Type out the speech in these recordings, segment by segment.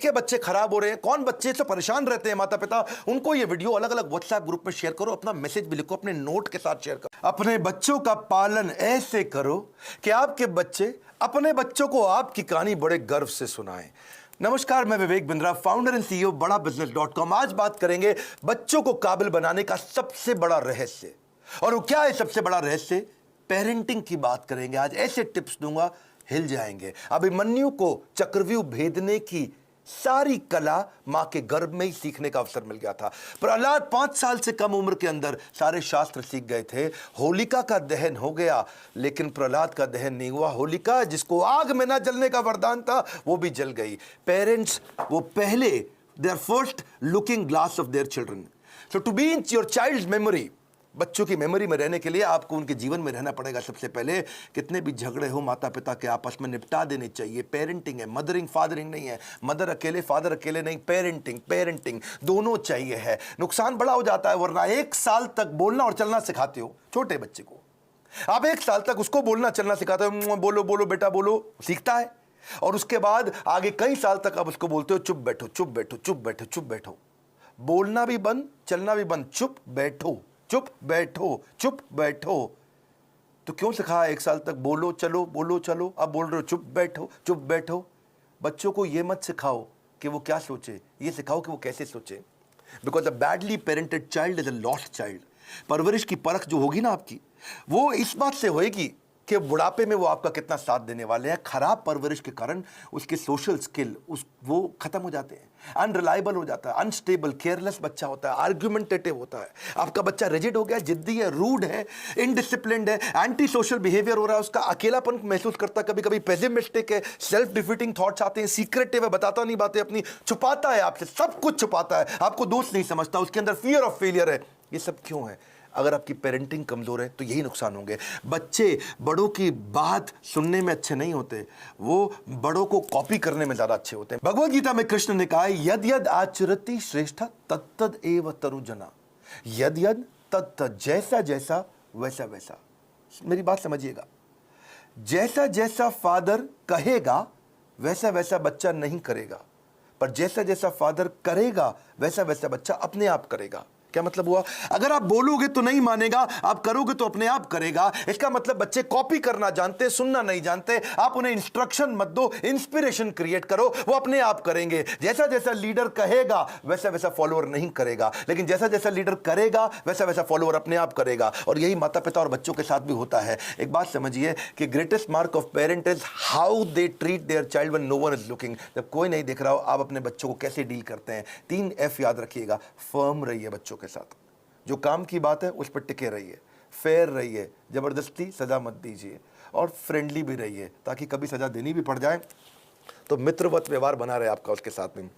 के बच्चे खराब हो रहे हैं, कौन बच्चे से परेशान रहते हैं माता पिता, उनको ये वीडियो अलग अलग व्हाट्सएप ग्रुप में शेयर करो, अपना मैसेज भी लिखो, अपने नोट के साथ शेयर करो। अपने बच्चों का पालन ऐसे करो कि आपके बच्चे अपने बच्चों को आपकी कहानी बड़े गर्व से सुनाएं। नमस्कार, मैं Vivek Bindra, founder and CEO बड़ा बिजनेस.com। आज बात करेंगे बच्चों को काबिल बनाने का सबसे बड़ा रहस्य। और वो क्या है सबसे बड़ा रहस्य? पेरेंटिंग की बात करेंगे आज। ऐसे टिप्स दूंगा हिल जाएंगे। अभिमन्यु को चक्रव्यूह भेदने की सारी कला मां के गर्भ में ही सीखने का अवसर मिल गया था। प्रहलाद 5 साल से कम उम्र के अंदर सारे शास्त्र सीख गए थे। होलिका का दहन हो गया, लेकिन प्रहलाद का दहन नहीं हुआ। होलिका जिसको आग में ना जलने का वरदान था, वो भी जल गई। पेरेंट्स वो पहले they are first looking glass of their children. So to be in your child's memory, बच्चों की मेमोरी में रहने के लिए आपको उनके जीवन में रहना पड़ेगा। सबसे पहले कितने भी झगड़े हो माता पिता के आपस में निपटा देने चाहिए। पेरेंटिंग है, मदरिंग फादरिंग नहीं है। मदर अकेले फादर अकेले नहीं, पेरेंटिंग दोनों चाहिए है। नुकसान बड़ा हो जाता है, वरना 1 साल तक बोलना और चलना सिखाते हो छोटे बच्चे को। आप 1 साल तक उसको बोलना चलना सिखाते हो, बोलो बोलो बेटा बोलो, सीखता है। और उसके बाद आगे कई साल तक आप उसको बोलते हो चुप बैठो चुप बैठो चुप बैठो चुप बैठो। बोलना भी बंद, चलना भी बंद, चुप बैठो चुप बैठो चुप बैठो। तो क्यों सिखाया 1 साल तक बोलो चलो, अब बोल रहे हो चुप बैठो। बच्चों को यह मत सिखाओ कि वो क्या सोचे, ये सिखाओ कि वो कैसे सोचे। Because a badly parented child is a lost child. परवरिश की परख जो होगी ना आपकी, वो इस बात से होएगी कि बुढ़ापे में वो आपका कितना साथ देने वाले हैं। खराब परवरिश के कारण उसके सोशल स्किल वो खत्म हो जाते हैं, अनरिलायबल हो जाता है, अनस्टेबल, केयरलेस बच्चा होता है, आर्ग्यूमेंटेटिव होता है। आपका बच्चा रिजिड हो गया, जिद्दी है, रूड है, इनडिसिप्लिन्ड है, एंटी सोशल बिहेवियर हो रहा है, उसका अकेलापन महसूस करता है, कभी कभी पेसिमिस्टिक है, सेल्फ डिफीटिंग थॉट्स आते हैं, सीक्रेटिव है, बताता नहीं बातें अपनी, छुपाता है आपसे, सब कुछ छुपाता है, आपको दोस्त नहीं समझता, उसके अंदर फियर ऑफ फेलियर है। ये सब क्यों है? अगर आपकी पेरेंटिंग कमजोर है तो यही नुकसान होंगे। बच्चे बड़ों की बात सुनने में अच्छे नहीं होते, वो बड़ों को कॉपी करने में ज्यादा अच्छे होते हैं। भगवद गीता में कृष्ण ने कहा है, यद यद आचरति श्रेष्ठ तत्तद एव तरुजना। यद यद तत्तद, जैसा जैसा वैसा वैसा। मेरी बात समझिएगा, जैसा जैसा फादर कहेगा वैसा वैसा बच्चा नहीं करेगा, पर जैसा जैसा फादर करेगा वैसा वैसा बच्चा अपने आप करेगा। क्या मतलब हुआ? अगर आप बोलोगे तो नहीं मानेगा, आप करोगे तो अपने आप करेगा। इसका मतलब बच्चे कॉपी करना जानते, सुनना नहीं जानते। आप उन्हें इंस्ट्रक्शन मत दो, इंस्पिरेशन क्रिएट करो, वो अपने आप करेंगे। जैसा जैसा लीडर कहेगा वैसा वैसा फॉलोअर नहीं करेगा, लेकिन जैसा जैसा लीडर करेगा वैसा वैसा फॉलोअर अपने आप करेगा। और यही माता पिता और बच्चों के साथ भी होता है। एक बात समझिए कि greatest mark of parent is how they treat their child when no one is looking. जब कोई नहीं देख रहा हो, आप अपने बच्चों को कैसे डील करते हैं। 3 F याद रखिएगा। फर्म रहिए बच्चों के साथ, जो काम की बात है उस पर टिके रहिए, फेयर रहिए, जबरदस्ती सजा मत दीजिए, और फ्रेंडली भी रहिए, ताकि कभी सजा देनी भी पड़ जाए तो मित्रवत व्यवहार बना रहे आपका उसके साथ में।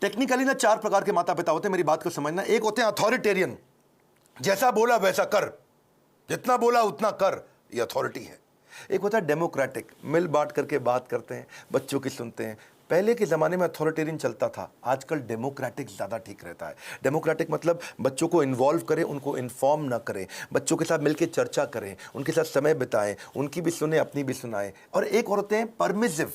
टेक्निकली ना 4 प्रकार के माता पिता होते हैं, मेरी बात को समझना। एक होते हैं अथॉरिटेरियन, जैसा बोला वैसा कर, जितना बोला उतना कर, ये अथॉरिटी है। एक होता है डेमोक्रेटिक, मिल बांट करके बात करते हैं, बच्चों की सुनते हैं। पहले के ज़माने में अथॉरिटेरियन चलता था, आजकल डेमोक्रेटिक ज़्यादा ठीक रहता है। डेमोक्रेटिक मतलब बच्चों को इन्वॉल्व करें, उनको इन्फॉर्म ना करें, बच्चों के साथ मिलकर चर्चा करें, उनके साथ समय बिताएं, उनकी भी सुने, अपनी भी सुनाएं। और एक और होते हैं परमिसिव,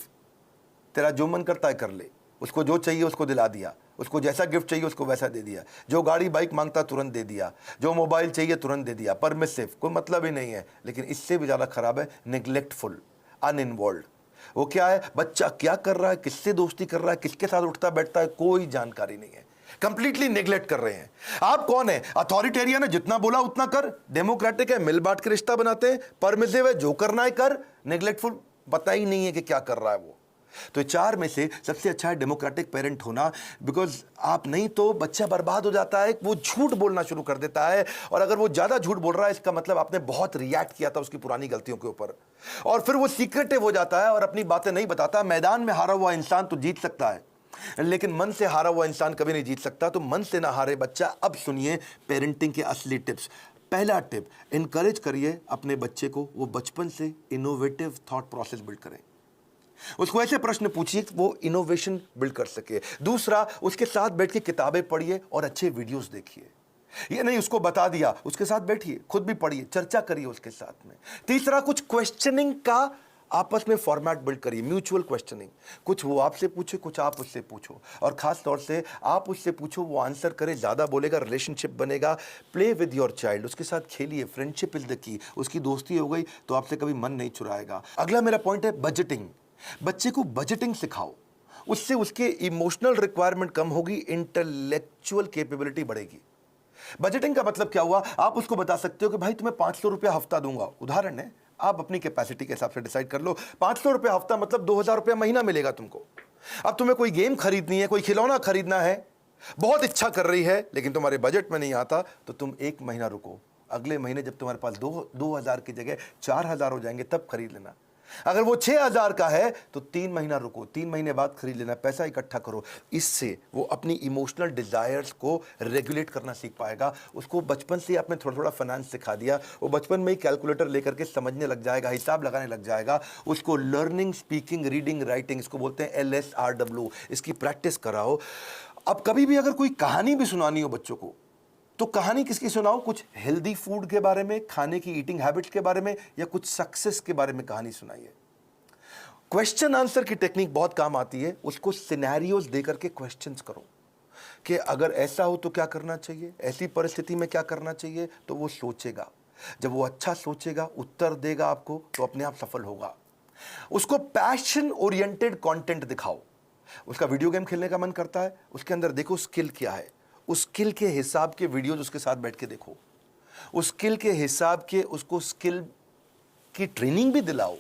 तेरा जो मन करता है कर ले, उसको जो चाहिए उसको दिला दिया, उसको जैसा गिफ्ट चाहिए उसको वैसा दे दिया, जो गाड़ी बाइक मांगता तुरंत दे दिया, जो मोबाइल चाहिए तुरंत दे दिया। परमिसिव, कोई मतलब ही नहीं है। लेकिन इससे भी ज़्यादा खराब है नेग्लेक्टफुल, अनइन्वॉल्व। वो क्या है? बच्चा क्या कर रहा है, किससे दोस्ती कर रहा है, किसके साथ उठता बैठता है, कोई जानकारी नहीं है, कंप्लीटली नेग्लेक्ट कर रहे हैं। आप कौन है? अथॉरिटेरियन है, जितना बोला उतना कर। डेमोक्रेटिक है, मिल बांट के रिश्ता बनाते हैं। परमिसिव है, जो करना है कर। नेग्लेक्टफुल, पता ही नहीं है कि क्या कर रहा है वो। तो 4 में से सबसे अच्छा है डेमोक्रेटिक पेरेंट होना। बिकॉज आप नहीं तो बच्चा बर्बाद हो जाता है, वो झूठ बोलना शुरू कर देता है। और अगर वो ज्यादा झूठ बोल रहा है, इसका मतलब आपने बहुत रिएक्ट किया था उसकी पुरानी गलतियों के ऊपर, और फिर वो सीक्रेटिव हो जाता है और अपनी बातें नहीं बताता। मैदान में हारा हुआ इंसान तो जीत सकता है, लेकिन मन से हारा हुआ इंसान कभी नहीं जीत सकता। तो मन से ना हारे बच्चा। अब सुनिए पेरेंटिंग के असली टिप्स। पहला टिप, इनकरेज करिए अपने बच्चे को, वो बचपन से इनोवेटिव थॉट प्रोसेस बिल्ड करें। उसको ऐसे प्रश्न पूछिए कि वो इनोवेशन बिल्ड कर सके। दूसरा, उसके साथ बैठ के किताबें पढ़िए और अच्छे वीडियोस देखिए। ये नहीं उसको बता दिया, उसके साथ बैठिए, खुद भी पढ़िए, चर्चा करिए उसके साथ में। तीसरा, कुछ क्वेश्चनिंग का आपस में फॉर्मेट बिल्ड करिए, म्यूचुअल क्वेश्चनिंग, कुछ वो आपसे पूछे, कुछ आप उससे पूछो, और खास तौर से आप उससे पूछो, वो आंसर करे, ज़्यादा बोलेगा, रिलेशनशिप बनेगा। प्ले विद योर चाइल्ड, उसके साथ खेलिए, फ्रेंडशिप इज द की। उसकी दोस्ती हो गई तो आपसे कभी मन नहीं चुराएगा। अगला मेरा पॉइंट है बजटिंग। बच्चे को बजटिंग सिखाओ, उससे उसके इमोशनल रिक्वायरमेंट कम होगी, इंटेलेक्चुअल कैपेबिलिटी बढ़ेगी। बजटिंग का मतलब क्या हुआ, आप उसको बता सकते हो कि भाई तुम्हें 500 रुपया हफ्ता दूंगा, उदाहरण है, आप अपनी कैपेसिटी के हिसाब से डिसाइड कर लो। 500 रुपया हफ्ता मतलब 2000 रुपया महीना मिलेगा तुमको। अब तुम्हें कोई गेम खरीदनी है, कोई खिलौना खरीदना है, बहुत इच्छा कर रही है, लेकिन तुम्हारे बजट में नहीं आता, तो तुम एक महीना रुको, अगले महीने जब तुम्हारे पास 2000 की जगह 4000 हो जाएंगे तब खरीद लेना। अगर वो 6000 का है तो 3 महीना रुको, 3 महीने बाद खरीद लेना, पैसा इकट्ठा करो। इससे वो अपनी इमोशनल डिजायर्स को रेगुलेट करना सीख पाएगा। उसको बचपन से आपने थोड़ा थोड़ा फाइनेंस सिखा दिया, वो बचपन में ही कैलकुलेटर लेकर के समझने लग जाएगा, हिसाब लगाने लग जाएगा। उसको लर्निंग, स्पीकिंग, रीडिंग, राइटिंग, इसको बोलते हैं LSRW, इसकी प्रैक्टिस कराओ। अब कभी भी अगर कोई कहानी भी सुनानी हो बच्चों को, तो कहानी किसकी सुनाओ, कुछ हेल्दी फूड के बारे में, खाने की ईटिंग हैबिट्स के बारे में, या कुछ सक्सेस के बारे में कहानी सुनाइए। क्वेश्चन आंसर की टेक्निक बहुत काम आती है। उसको सिनेरियोज देकर के क्वेश्चंस करो कि अगर ऐसा हो तो क्या करना चाहिए, ऐसी परिस्थिति में क्या करना चाहिए, तो वो सोचेगा। जब वो अच्छा सोचेगा, उत्तर देगा आपको, तो अपने आप सफल होगा। उसको पैशन ओरिएंटेड कंटेंट दिखाओ। उसका वीडियो गेम खेलने का मन करता है, उसके अंदर देखो स्किल क्या है, उस स्किल के हिसाब के वीडियोज उसके साथ बैठ के देखो, उस स्किल के हिसाब के उसको स्किल की ट्रेनिंग भी दिलाओ।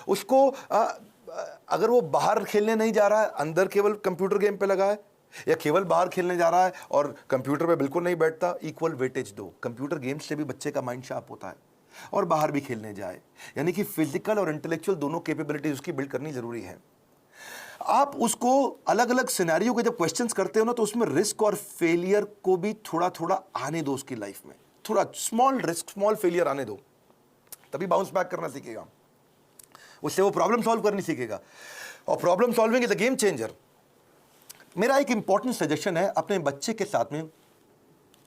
उसको अगर वो बाहर खेलने नहीं जा रहा है, अंदर केवल कंप्यूटर गेम पे लगा है, या केवल बाहर खेलने जा रहा है और कंप्यूटर पे बिल्कुल नहीं बैठता, इक्वल वेटेज दो। कंप्यूटर गेम्स से भी बच्चे का माइंड शार्प होता है, और बाहर भी खेलने जाए। यानी कि फिजिकल और इंटेलेक्चुअल दोनों कैपेबिलिटीज उसकी बिल्ड करनी जरूरी है। आप उसको अलग अलग सिनेरियो के जब क्वेश्चंस करते हो ना, तो उसमें रिस्क और फेलियर को भी थोड़ा थोड़ा आने दो उसकी लाइफ में। थोड़ा स्मॉल रिस्क, स्मॉल फेलियर आने दो, तभी बाउंस बैक करना सीखेगा। उससे वो प्रॉब्लम सॉल्व करनी सीखेगा, और problem solving is a game changer. मेरा एक इंपॉर्टेंट सजेशन है, अपने बच्चे के साथ में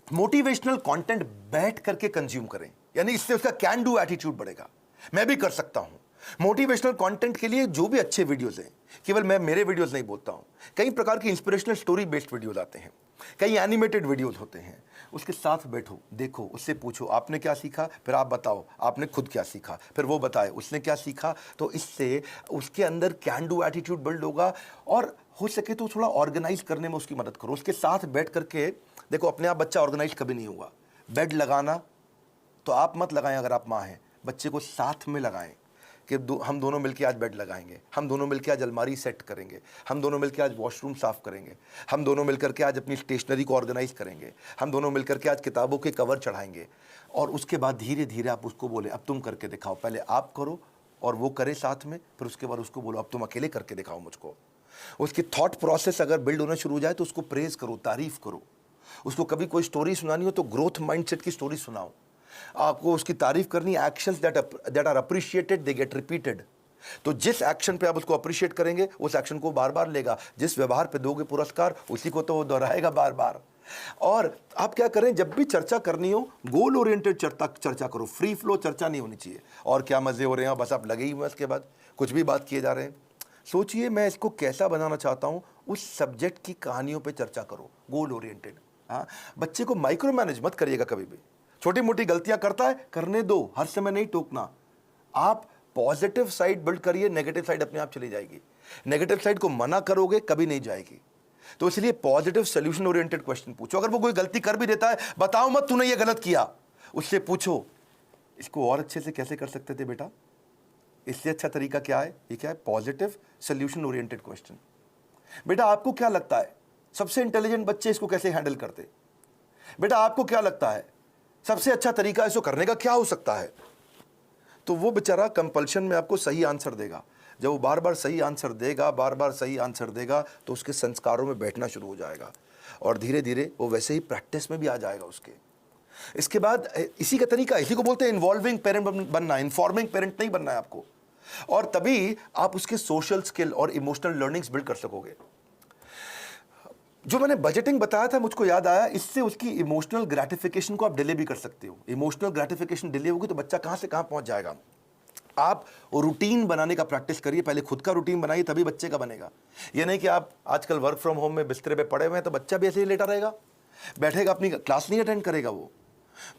मोटिवेशनल कंटेंट बैठ करके कंज्यूम करें, यानी इससे उसका कैन डू एटीट्यूड बढ़ेगा। मैं भी कर सकता हूं। मोटिवेशनल कंटेंट के लिए जो भी अच्छे वीडियोस हैं, केवल मैं मेरे वीडियोस नहीं बोलता हूं, कई प्रकार की इंस्पिरेशनल स्टोरी बेस्ड वीडियोस आते हैं, कई एनिमेटेड वीडियोस होते हैं। उसके साथ बैठो, देखो, उससे पूछो आपने क्या सीखा, फिर आप बताओ आपने खुद क्या सीखा, फिर वो बताए उसने क्या सीखा। तो इससे उसके अंदर कैन डू एटीट्यूड बिल्ड होगा, और हो सके तो थोड़ा ऑर्गेनाइज करने में उसकी मदद करो। उसके साथ बैठ करके देखो, अपने आप बच्चा ऑर्गेनाइज कभी नहीं होगा। बेड लगाना तो आप मत लगाएं, अगर आप माँ हैं, बच्चे को साथ में लगाएं कि हम दोनों मिलके आज बेड लगाएंगे, हम दोनों मिलके आज अलमारी सेट करेंगे, हम दोनों मिलके आज वॉशरूम साफ करेंगे, हम दोनों मिलकर के आज अपनी स्टेशनरी को ऑर्गेनाइज करेंगे, हम दोनों मिलकर के आज किताबों के कवर चढ़ाएंगे। और उसके बाद धीरे धीरे आप उसको बोले अब तुम करके दिखाओ, पहले आप करो और वो करे साथ में, फिर उसके बाद उसको बोलो अब तुम अकेले करके दिखाओ मुझको। उसकी थॉट प्रोसेस अगर बिल्ड होना शुरू हो जाए तो उसको प्रेज करो, तारीफ करो। उसको कभी कोई स्टोरी सुनानी हो तो ग्रोथ माइंडसेट की स्टोरी सुनाओ। आपको उसकी तारीफ करनी, actions that are appreciated they get repeated. तो जिस एक्शन पे आप उसको अप्रिशिएट करेंगे, उस एक्शन को बार बार लेगा। जिस व्यवहार पे दोगे पुरस्कार, उसी को तो वो दोहराएगा बार बार। और आप क्या करें, जब भी चर्चा करनी हो, गोल ओरिएंटेड चर्चा करो, फ्री फ्लो चर्चा नहीं होनी चाहिए। और क्या मजे हो रहे हैं, बस आप लगे ही हुए, इसके बाद कुछ भी बात किए जा रहे हैं। सोचिए मैं इसको कैसा बनाना चाहता हूं, उस सब्जेक्ट की कहानियों पे चर्चा करो, गोल ओरिएंटेड। हाँ, बच्चे को माइक्रो मैनेज मत करिएगा कभी भी। छोटी मोटी गलतियां करता है, करने दो, हर समय नहीं टोकना। आप पॉजिटिव साइड बिल्ड करिए, नेगेटिव साइड अपने आप चली जाएगी। नेगेटिव साइड को मना करोगे कभी नहीं जाएगी। तो इसलिए पॉजिटिव सोल्यूशन ओरिएंटेड क्वेश्चन पूछो। अगर वो कोई गलती कर भी देता है, बताओ मत तूने ये गलत किया, उससे पूछो इसको और अच्छे से कैसे कर सकते थे बेटा, इससे अच्छा तरीका क्या है, ये क्या है, पॉजिटिव सोल्यूशन ओरिएंटेड क्वेश्चन। बेटा आपको क्या लगता है सबसे इंटेलिजेंट बच्चे इसको कैसे हैंडल करते, बेटा आपको क्या लगता है सबसे अच्छा तरीका इसको करने का क्या हो सकता है। तो वो बेचारा कंपल्शन में आपको सही आंसर देगा। जब वो बार बार सही आंसर देगा, बार बार सही आंसर देगा, तो उसके संस्कारों में बैठना शुरू हो जाएगा, और धीरे धीरे वो वैसे ही प्रैक्टिस में भी आ जाएगा उसके। इसके बाद इसी का तरीका, इसी को बोलते हैं इन्वॉल्विंग पेरेंट बनना, इन्फॉर्मिंग पेरेंट नहीं बनना है आपको। और तभी आप उसके सोशल स्किल और इमोशनल लर्निंग्स बिल्ड कर सकोगे। जो मैंने बजटिंग बताया था, मुझको याद आया, इससे उसकी इमोशनल ग्रेटिफिकेशन को आप डिले भी कर सकते हो। इमोशनल ग्रेटिफिकेशन डिले होगी तो बच्चा कहां से कहां पहुंच जाएगा। आप रूटीन बनाने का प्रैक्टिस करिए, पहले खुद का रूटीन बनाइए तभी बच्चे का बनेगा। ये नहीं कि आप आजकल वर्क फ्रॉम होम में बिस्तरे पे पड़े हुए हैं तो बच्चा भी ऐसे ही लेटा रहेगा, बैठेगा, अपनी क्लास नहीं अटेंड करेगा वो।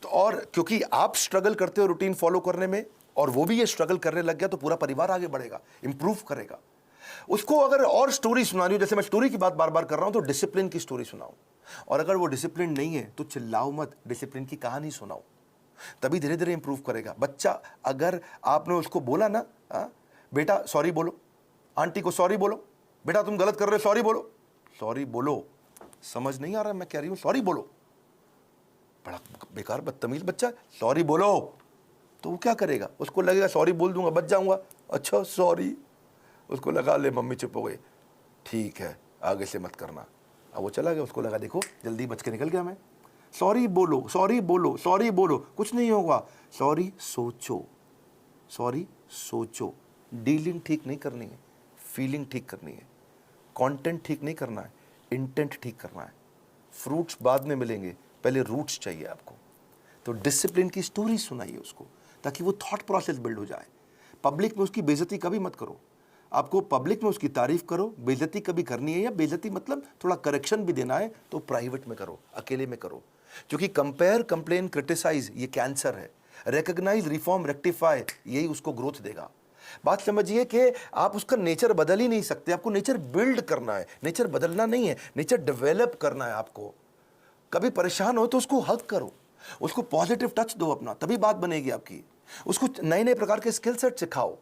तो और क्योंकि आप स्ट्रगल करते हो रूटीन फॉलो करने में और वो भी ये स्ट्रगल करने लग गया तो पूरा परिवार आगे बढ़ेगा, इंप्रूव करेगा। उसको अगर और स्टोरी सुनानी हो, जैसे मैं स्टोरी की बात बार बार कर रहा हूं, तो डिसिप्लिन की स्टोरी सुनाओ। और अगर वो डिसिप्लिन नहीं है तो चिल्लाओ मत, डिसिप्लिन की कहानी सुनाओ, तभी धीरे धीरे इंप्रूव करेगा बच्चा। अगर आपने उसको बोला ना, बेटा सॉरी बोलो, आंटी को सॉरी बोलो, बेटा तुम गलत कर रहे हो सॉरी बोलो, सॉरी बोलो, समझ नहीं आ रहा मैं कह रही हूं सॉरी बोलो, बड़ा बेकार बदतमीज बच्चा, सॉरी बोलो, तो वो क्या करेगा, उसको लगेगा सॉरी बोल दूंगा बच जाऊंगा, अच्छा सॉरी, उसको लगा ले मम्मी चुप हो गई, ठीक है आगे से मत करना। अब वो चला गया, उसको लगा देखो जल्दी बच के निकल गया मैं, सॉरी बोलो सॉरी बोलो सॉरी बोलो, कुछ नहीं होगा, सॉरी सोचो, सॉरी सोचो। डीलिंग ठीक नहीं करनी है, फीलिंग ठीक करनी है, कंटेंट ठीक नहीं करना है, इंटेंट ठीक करना है। फ्रूट्स बाद में मिलेंगे, पहले रूट्स चाहिए आपको। तो डिसिप्लिन की स्टोरी सुनाइए उसको ताकि वो थॉट प्रोसेस बिल्ड हो जाए। पब्लिक में उसकी बेइज्जती कभी मत करो, आपको पब्लिक में उसकी तारीफ करो, बेइज्जती कभी करनी है या बेइज्जती मतलब थोड़ा करेक्शन भी देना है तो प्राइवेट में करो, अकेले में करो। क्योंकि कंपेयर, कंप्लेन, क्रिटिसाइज ये कैंसर है, रिकॉग्नाइज, रिफॉर्म, रेक्टिफाई यही उसको ग्रोथ देगा। बात समझिए कि आप उसका नेचर बदल ही नहीं सकते, आपको नेचर बिल्ड करना है, नेचर बदलना नहीं है, नेचर डेवलप करना है आपको। कभी परेशान हो तो उसको हग करो, उसको पॉजिटिव टच दो अपना, तभी बात बनेगी आपकी। उसको नए नए प्रकार के स्किल सेट सिखाओ।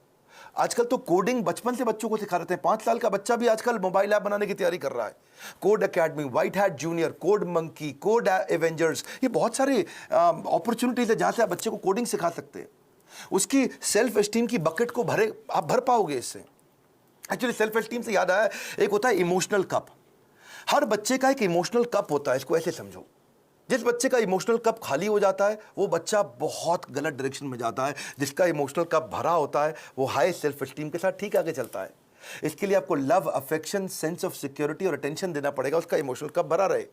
आजकल तो कोडिंग बचपन से बच्चों को सिखा रहे हैं, 5 साल का बच्चा भी आजकल मोबाइल ऐप बनाने की तैयारी कर रहा है। Code academy, white hat junior, code monkey, code Avengers, ये बहुत सारी अपॉर्चुनिटीज है जहां से आप बच्चे को कोडिंग सिखा सकते हैं। उसकी सेल्फ एस्टीम की बकेट को आप भर पाओगे इससे। एक्चुअली सेल्फ एस्टीम से याद आया, एक होता है इमोशनल कप। हर बच्चे का एक इमोशनल कप होता है, इसको ऐसे समझो। जिस बच्चे का इमोशनल कप खाली हो जाता है वो बच्चा बहुत गलत डायरेक्शन में जाता है, जिसका इमोशनल कप भरा होता है वो हाई सेल्फ एस्टीम के साथ ठीक आगे चलता है। इसके लिए आपको love, affection, sense of security और अटेंशन देना पड़ेगा, उसका इमोशनल कप भरा रहे।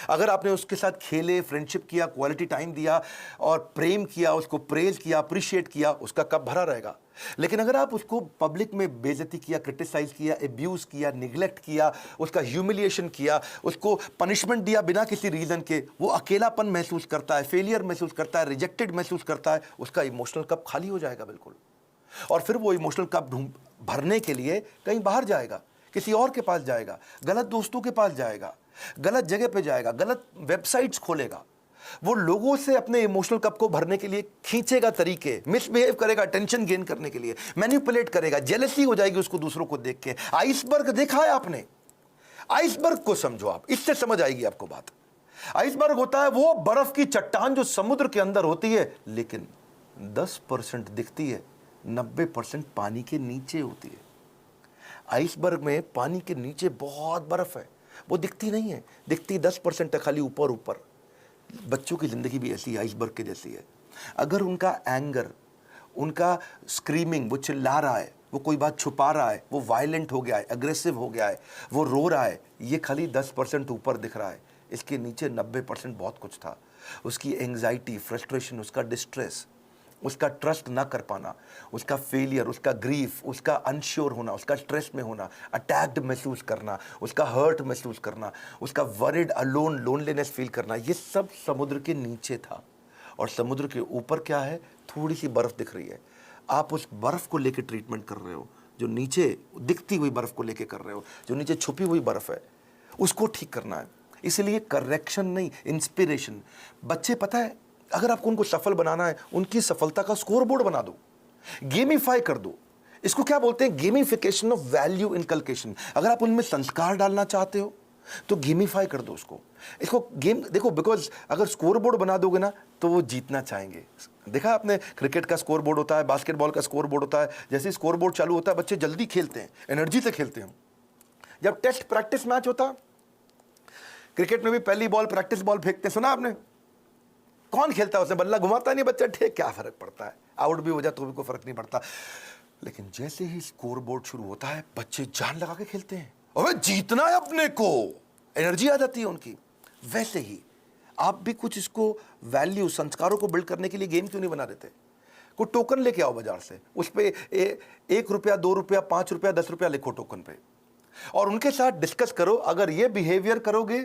अगर आपने उसके साथ खेले, फ्रेंडशिप किया, क्वालिटी टाइम दिया और प्रेम किया, उसको प्रेज किया, अप्रिशिएट किया, उसका कप भरा रहेगा। लेकिन अगर आप उसको पब्लिक में बेइज्जती किया, क्रिटिसाइज किया, एब्यूज किया, निगलेक्ट किया, उसका ह्यूमिलिएशन किया, उसको पनिशमेंट दिया बिना किसी रीजन के, वो अकेलापन महसूस करता है, फेलियर महसूस करता है, रिजेक्टेड महसूस करता है, उसका इमोशनल कप खाली हो जाएगा बिल्कुल। और फिर वो इमोशनल कप भरने के लिए कहीं बाहर जाएगा, किसी और के पास जाएगा, गलत दोस्तों के पास जाएगा, गलत जगह पे जाएगा, गलत वेबसाइट्स खोलेगा, वो लोगों से अपने इमोशनल कप को भरने के लिए खींचेगा तरीके, मिसबिहेव करेगा अटेंशन गेन करने के लिए, मैनिपुलेट करेगा, जेलसी हो जाएगी उसको दूसरों को देख के। आइसबर्ग देखा है आपने? आइसबर्ग को समझो आप, इससे समझ आएगी आपको बात। आइसबर्ग होता है वो बर्फ की चट्टान जो समुद्र के अंदर होती है लेकिन 10% दिखती है, 90% पानी के नीचे होती है। आइसबर्ग में पानी के नीचे बहुत बर्फ है, वो दिखती नहीं है, दिखती 10% है खाली ऊपर ऊपर। बच्चों की ज़िंदगी भी ऐसी आइसबर्ग के जैसी है। अगर उनका एंगर, उनका स्क्रीमिंग, वो चिल्ला रहा है, वो कोई बात छुपा रहा है, वो वायलेंट हो गया है, अग्रेसिव हो गया है, वो रो रहा है, ये खाली 10% ऊपर दिख रहा है, इसके नीचे 90% बहुत कुछ था। उसकी एंग्जाइटी, फ्रस्ट्रेशन, उसका डिस्ट्रेस, उसका ट्रस्ट ना कर पाना, उसका फेलियर, उसका ग्रीफ, उसका अनश्योर होना, उसका स्ट्रेस में होना, अटैक्ड महसूस करना, उसका हर्ट महसूस करना, उसका वरिड, अलोन, लोनलीनेस फील करना, ये सब समुद्र के नीचे था। और समुद्र के ऊपर क्या है? थोड़ी सी बर्फ दिख रही है। आप उस बर्फ को लेकर ट्रीटमेंट कर रहे हो, जो नीचे दिखती हुई बर्फ को लेकर कर रहे हो, जो नीचे छुपी हुई बर्फ है, उसको ठीक करना है। इसलिए करेक्शन नहीं, इंस्पिरेशन। बच्चे, पता है, अगर आपको उनको सफल बनाना है, उनकी सफलता का स्कोर बोर्ड बना दो, गेमिफाई कर दो। इसको क्या बोलते हैं? Gamification of value inculcation. अगर आप उनमें संस्कार डालना चाहते हो तो गेमिफाई कर दो उसको। इसको गेम देखो, बिकॉज अगर स्कोर बोर्ड बना दोगे ना तो वो जीतना चाहेंगे। देखा आपने, क्रिकेट का स्कोर बोर्ड होता है, बास्केटबॉल का स्कोर बोर्ड होता है। जैसे स्कोर बोर्ड चालू होता है बच्चे जल्दी खेलते हैं, एनर्जी से खेलते हैं। जब टेस्ट प्रैक्टिस मैच होता, क्रिकेट में भी पहली बॉल प्रैक्टिस बॉल फेंकते, सुना आपने? कौन खेलता है उसमें? बल्ला घुमाता नहीं बच्चा, ठीक, क्या फर्क पड़ता है, आउट भी हो जाए तो भी कोई फर्क नहीं पड़ता। लेकिन जैसे ही स्कोर बोर्ड शुरू होता है बच्चे जान लगा के खेलते हैं, अबे जीतना है अपने को, एनर्जी आ जाती है उनकी। वैसे ही आप भी कुछ इसको वैल्यू, संस्कारों को बिल्ड करने के लिए गेम क्यों नहीं बना देते? कोई टोकन लेके आओ बाजार से, उस पर 1 रुपया, 2 रुपया, 5 रुपया, 10 रुपया लिखो टोकन पे, और उनके साथ डिस्कस करो। अगर ये बिहेवियर करोगे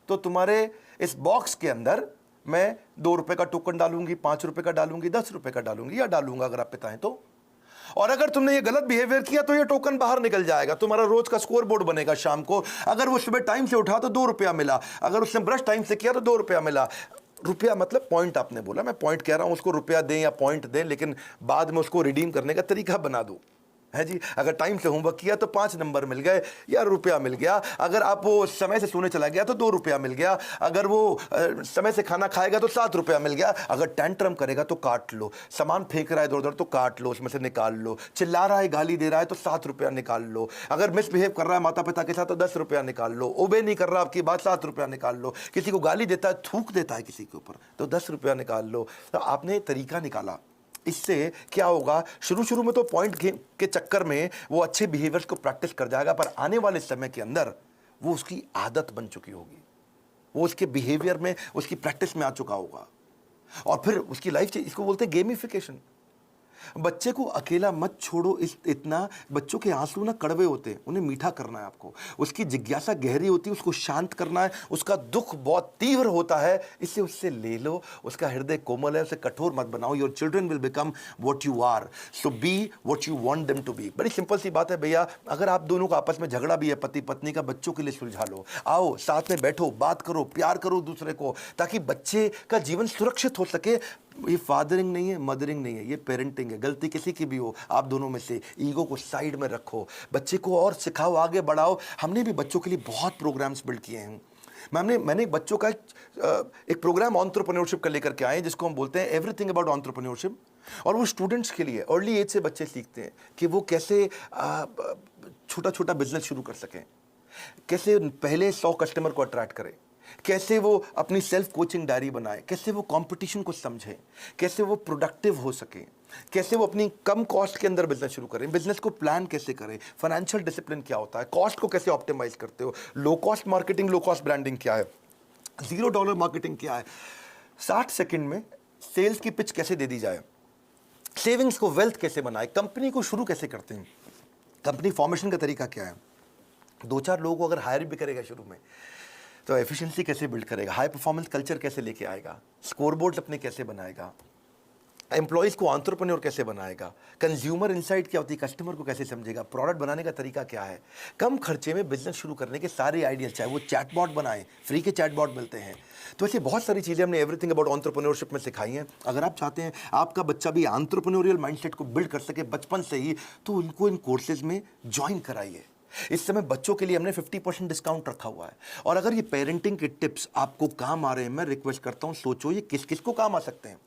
तो तुम्हारे इस बॉक्स के अंदर मैं 2 रुपए का टोकन डालूंगी, 5 रुपए का डालूंगी, 10 रुपए का डालूंगी, या डालूंगा अगर आप पिता हैं तो। और अगर तुमने ये गलत बिहेवियर किया तो ये टोकन बाहर निकल जाएगा, तुम्हारा रोज का स्कोर बोर्ड बनेगा शाम को। अगर वो सुबह टाइम से उठा तो 2 रुपया मिला, अगर उसने ब्रश टाइम से किया तो 2 रुपया मिला। रुपया मतलब पॉइंट, आपने बोला, मैं पॉइंट कह रहा हूं, उसको रुपया दें या पॉइंट दें, लेकिन बाद में उसको रिडीम करने का तरीका बना दो, है जी। अगर टाइम से होमवर्क किया तो 5 नंबर मिल गए या रुपया मिल गया। अगर आप वो समय से सोने चला गया तो 2 रुपया मिल गया। अगर वो समय से खाना खाएगा तो 7 रुपया मिल गया। अगर टेंट्रम करेगा तो काट लो, सामान फेंक रहा है इधर उधर तो काट लो, उसमें से निकाल लो, चिल्ला रहा है, गाली दे रहा है तो 7 रुपया निकाल लो, अगर मिसबिहेव कर रहा है माता पिता के साथ तो 10 रुपया निकाल लो, ओबे नहीं कर रहा आपकी बात, 7 रुपया निकाल लो, किसी को गाली देता है, थूक देता है किसी के ऊपर तो 10 रुपया निकाल लो। तो आपने तरीका निकाला। इससे क्या होगा, शुरू शुरू में तो पॉइंट गेम के चक्कर में वो अच्छे बिहेवियर्स को प्रैक्टिस कर जाएगा, पर आने वाले समय के अंदर वो उसकी आदत बन चुकी होगी, वो उसके बिहेवियर में, उसकी प्रैक्टिस में आ चुका होगा, और फिर उसकी लाइफ, इसको बोलते हैं गेमिफिकेशन। बच्चे को अकेला मत छोड़ो, इतना बच्चों के आंसू ना कड़वे होते हैं, उन्हें मीठा करना है आपको, उसकी जिज्ञासा गहरी होती है, उसको शांत करना है, उसका दुख बहुत तीव्र होता है, इससे उससे ले लो, उसका हृदय कोमल है, उसे कठोर मत बनाओ। Your children will become what you are, so be what you want them to be. बड़ी सिंपल सी बात है भैया, अगर आप दोनों का आपस में झगड़ा भी है पति पत्नी का, बच्चों के लिए सुलझा लो, आओ साथ में बैठो, बात करो, प्यार करो दूसरे को, ताकि बच्चे का जीवन सुरक्षित हो सके। ये फादरिंग नहीं है, मदरिंग नहीं है, ये पेरेंटिंग है। गलती किसी की भी हो, आप दोनों में से ईगो को साइड में रखो, बच्चे को और सिखाओ, आगे बढ़ाओ। हमने भी बच्चों के लिए बहुत प्रोग्राम्स बिल्ड किए हैं। मैंने बच्चों का एक प्रोग्राम एंटरप्रेन्योरशिप का लेकर के आए, जिसको हम बोलते हैं एवरीथिंग अबाउट एंटरप्रेन्योरशिप। और वो स्टूडेंट्स के लिए, अर्ली एज से बच्चे सीखते हैं कि वो कैसे छोटा छोटा बिजनेस शुरू कर सकें, कैसे पहले 100 कस्टमर को अट्रैक्ट करें, कैसे वो अपनी सेल्फ कोचिंग डायरी बनाए, कैसे वो कंपटीशन को समझें, कैसे वो प्रोडक्टिव हो सके, कैसे वो अपनी कम कॉस्ट के अंदर बिजनेस शुरू करें, बिजनेस को प्लान कैसे करें, फाइनेंशियल डिसिप्लिन क्या होता है, कॉस्ट को कैसे ऑप्टिमाइज करते हो, low cost marketing, low cost branding क्या है, $0 मार्केटिंग क्या है, 60 सेकंड में सेल्स की पिच कैसे दे दी जाए, सेविंग्स को वेल्थ कैसे बनाए, कंपनी को शुरू कैसे करते हैं, कंपनी फॉर्मेशन का तरीका क्या है, 2-4 लोगों को अगर हायर भी करेगा शुरू में तो एफिशिएंसी कैसे बिल्ड करेगा, हाई परफॉर्मेंस कल्चर कैसे लेके आएगा, स्कोरबोर्ड अपने कैसे बनाएगा, एम्प्लॉइज़ को एंटरप्रेन्योर कैसे बनाएगा, कंज्यूमर इनसाइट क्या होती है, कस्टमर को कैसे समझेगा, प्रोडक्ट बनाने का तरीका क्या है, कम खर्चे में बिजनेस शुरू करने के सारे आइडियाज, चाहे वो चैटबॉट बनाएं, फ्री के चैटबॉट मिलते हैं। तो ऐसी बहुत सारी चीज़ें हमने एवरीथिंग अबाउट एंटरप्रेन्योरशिप में सिखाई हैं। अगर आप चाहते हैं आपका बच्चा भी एंटरप्रेन्योरियल माइंडसेट को बिल्ड कर सके बचपन से ही, तो उनको इन कोर्सेज में ज्वाइन कराइए। इस समय बच्चों के लिए हमने 50% डिस्काउंट रखा हुआ है। और अगर ये पेरेंटिंग के टिप्स आपको काम आ रहे हैं, मैं रिक्वेस्ट करता हूं, सोचो ये किस किस को काम आ सकते हैं।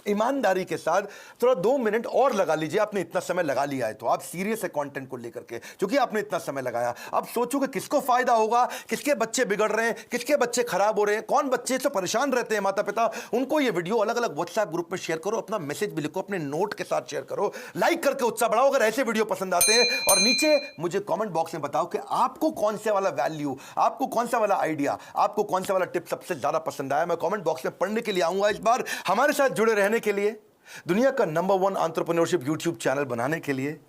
ईमानदारी के साथ थोड़ा 2 मिनट और लगा लीजिए। आपने इतना समय लगा लिया है तो आप सीरियस है कंटेंट को लेकर के, क्योंकि आपने इतना समय लगाया। अब सोचो कि किसको फायदा होगा, किसके बच्चे बिगड़ रहे हैं, किसके बच्चे खराब हो रहे हैं, कौन बच्चे से परेशान रहते हैं माता पिता, उनको ये वीडियो अलग अलग व्हाट्सएप ग्रुप में शेयर करो, अपना मैसेज भी लिखो, अपने नोट के साथ शेयर करो, लाइक करके उत्साह बढ़ाओ अगर ऐसे वीडियो पसंद आते हैं। और नीचे मुझे कॉमेंट बॉक्स में बताओ कि आपको कौन से वाला वैल्यू, आपको कौन सा वाला आइडिया, आपको कौन सा वाला टिप सबसे ज्यादा पसंद आया। मैं कॉमेंट बॉक्स में पढ़ने के लिए आऊंगा। इस बार हमारे साथ जुड़े रहने के लिए, दुनिया का नंबर 1 एंटरप्रेन्योरशिप यूट्यूब चैनल बनाने के लिए